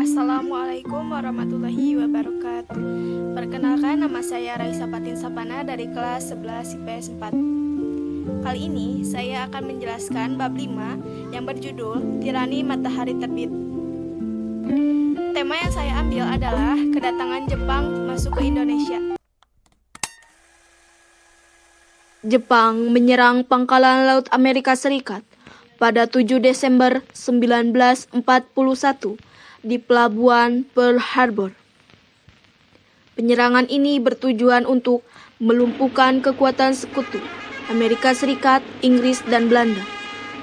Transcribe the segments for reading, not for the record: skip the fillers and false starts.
Assalamualaikum warahmatullahi wabarakatuh. Perkenalkan, nama saya Raisa Patin Sapana dari kelas 11 IPS 4. Kali ini saya akan menjelaskan bab 5 yang berjudul Tirani Matahari Terbit. Tema yang saya ambil adalah kedatangan Jepang masuk ke Indonesia. Jepang menyerang pangkalan laut Amerika Serikat pada 7 Desember 1941 di Pelabuhan Pearl Harbor. Penyerangan ini bertujuan untuk melumpuhkan kekuatan sekutu Amerika Serikat, Inggris, dan Belanda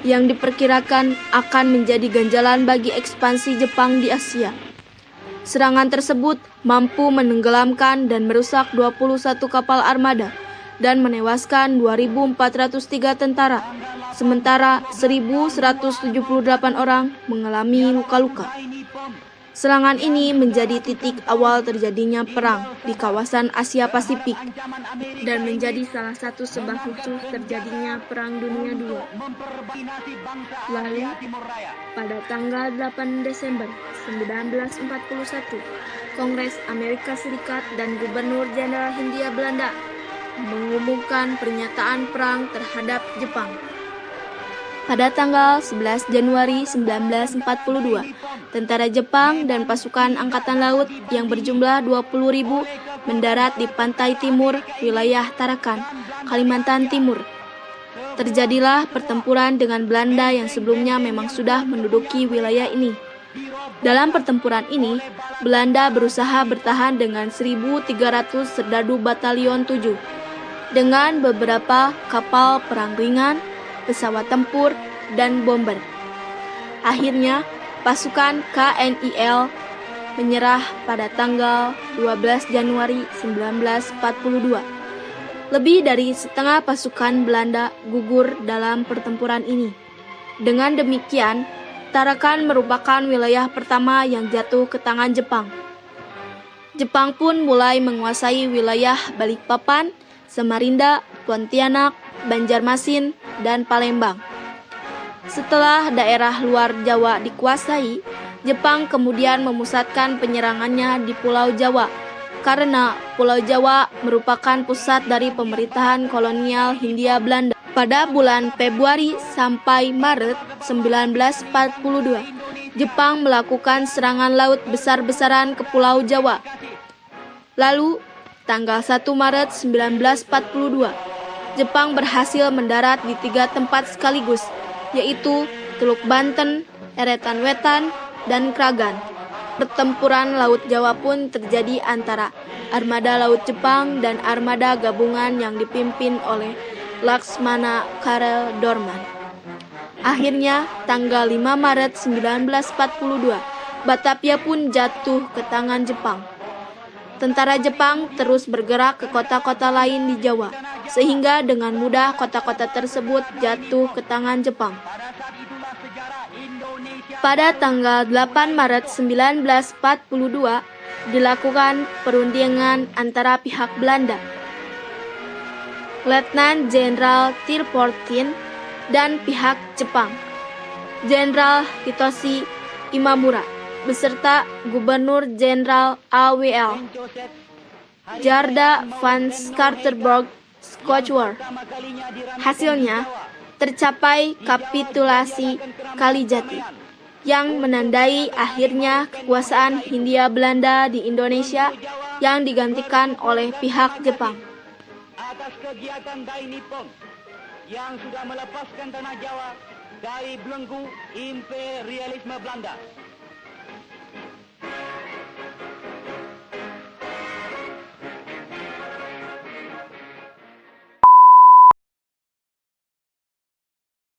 yang diperkirakan akan menjadi ganjalan bagi ekspansi Jepang di Asia. Serangan tersebut mampu menenggelamkan dan merusak 21 kapal armada dan menewaskan 2.403 tentara, sementara 1.178 orang mengalami luka-luka. Serangan ini menjadi titik awal terjadinya perang di kawasan Asia Pasifik dan menjadi salah satu sebab khusus terjadinya Perang Dunia II. Lalu, pada tanggal 8 Desember 1941, Kongres Amerika Serikat dan Gubernur Jenderal Hindia Belanda mengumumkan pernyataan perang terhadap Jepang. Pada tanggal 11 Januari 1942, tentara Jepang dan pasukan Angkatan Laut yang berjumlah 20.000 mendarat di pantai timur wilayah Tarakan, Kalimantan Timur. Terjadilah pertempuran dengan Belanda yang sebelumnya memang sudah menduduki wilayah ini. Dalam pertempuran ini, Belanda berusaha bertahan dengan 1.300 serdadu Batalion 7, dengan beberapa kapal perang ringan, pesawat tempur, dan bomber. Akhirnya, pasukan KNIL menyerah pada tanggal 12 Januari 1942. Lebih dari setengah pasukan Belanda gugur dalam pertempuran ini. Dengan demikian, Tarakan merupakan wilayah pertama yang jatuh ke tangan Jepang. Jepang pun mulai menguasai wilayah Balikpapan, Samarinda, Pontianak, Banjarmasin, dan Palembang. Setelah daerah luar Jawa dikuasai, Jepang kemudian memusatkan penyerangannya di Pulau Jawa, karena Pulau Jawa merupakan pusat dari pemerintahan kolonial Hindia Belanda. Pada bulan Februari sampai Maret 1942, Jepang melakukan serangan laut besar-besaran ke Pulau Jawa. Lalu, tanggal 1 Maret 1942, Jepang berhasil mendarat di 3 tempat sekaligus, yaitu Teluk Banten, Eretan Wetan, dan Kragan. Pertempuran Laut Jawa pun terjadi antara armada Laut Jepang dan armada gabungan yang dipimpin oleh Laksmana Karel Dorman. Akhirnya, tanggal 5 Maret 1942, Batavia pun jatuh ke tangan Jepang. Tentara Jepang terus bergerak ke kota-kota lain di Jawa, sehingga dengan mudah kota-kota tersebut jatuh ke tangan Jepang. Pada tanggal 8 Maret 1942, dilakukan perundingan antara pihak Belanda, Letnan Jenderal Tirpoltin, dan pihak Jepang, Jenderal Hitoshi Imamura, beserta Gubernur Jenderal AWL, Jarda van Skarterborg Schwarzwald. Hasilnya, tercapai kapitulasi Kalijati, yang menandai akhirnya kekuasaan Hindia Belanda di Indonesia yang digantikan oleh pihak Jepang. Atas kegiatan Dai Nippon yang sudah melepaskan tanah Jawa dari belenggu imperialisme Belanda.